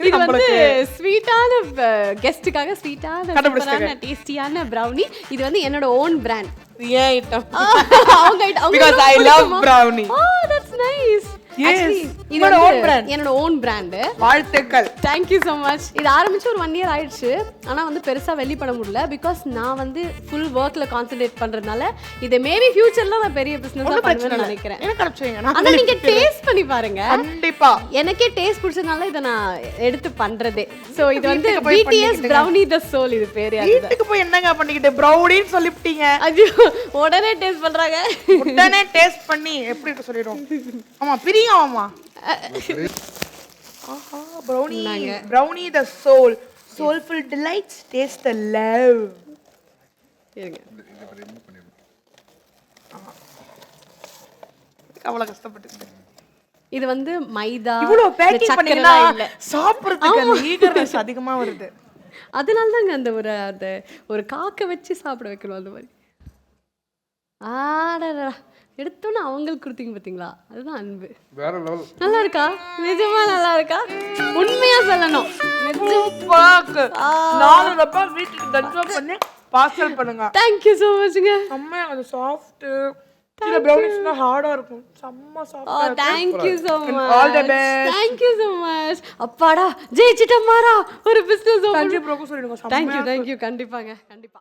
இது வந்து ஸ்வீட்டான கெஸ்ட்டுக்காக ஸ்வீட்டான டேஸ்டியான ப்ரௌனி. இது வந்து என்னோட ஓன் பிராண்ட். ஏன் ஐட்டம்? அவங்க item. Because I love brownie. Oh, that's nice. Yes. என்னோட ஓன் பிராண்ட். என்னோட ஓன் பிராண்ட். வாழ்த்துக்கள். Thank you so much. இது ஆரம்பிச்சு ஒரு 1 year ஆயிடுச்சு. ஆனா வந்து பெருசா வெளிப்பட முடியல பிகாஸ் நான் வந்து ஃபுல் வர்க்ல கான்சென்ட்ரேட் பண்றதுனால இதை மேபி ஃபியூச்சர்ல நான் பெரிய பிசினஸா பண்ணுவேன்னு நினைக்கிறேன். எனக்கு அனுப்பிச்சுங்க. அத நீங்க டேஸ்ட் பண்ணி பாருங்க. கண்டிப்பா. எனக்கே டேஸ்ட் பிடிச்சதுனால இத நான் எடுத்து பண்றதே. சோ இது வந்து BTS Brownie the Soul இது பேரு. வீட்டுக்கு போய் என்னங்க பண்ணிக்கிட்டு ப்ரௌனின்னு சொல்லிட்டீங்க. ஐயோ உடனே டேஸ்ட் பண்றாங்க. உடனே டேஸ்ட் பண்ணி எப்படி இருக்கு சொல்லிரோம். ஆமா பிரிங்க ஆமா. ஆஹா brownie the soul, soulful delights, taste the love. இருங்க. அவ்வளவு கஷ்டப்பட்டு இது வந்து மைதா இவ்வளவு பேக்கிங் பண்ணினா சாப்பிடுறதுக்கு அந்த ஈகர்னஸ் ஈகர்னஸ் அதிகமா வருது. அதனால தாங்க அந்த ஒரு காக்க வச்சு சாப்பிட வைக்கணும் அந்த மாதிரி. ஆடா எடுத்தோன்னு அவங்களுக்கு கொடுத்தீங்க பார்த்தீங்களா, அதுதான் அன்பு. வேற லெவல். நல்லா இருக்கா? நிஜமா நல்லா இருக்கா? உண்மையா சொல்லணும். நானும் அப்பா வீட்டுக்கு டன்ஜாப் பண்ணி பார்சல் பண்ணுங்க. தேங்க்யூ ஸோ மச்ங்க. செம்மையா அது சாஃப்ட். சில ப்ரௌனிஸ்னா ஹார்டா இருக்கும். செம்ம சாஃப்ட்டா. Thank you so much. All the best. Thank you so much. அப்பாடா ஜெயிச்சிட்டமாரா ஒரு பிசினஸ். சஞ்சய் ப்ரோக்கு சொல்லிடுங்க. தேங்க்யூ கண்டிப்பாங்க கண்டிப்பா.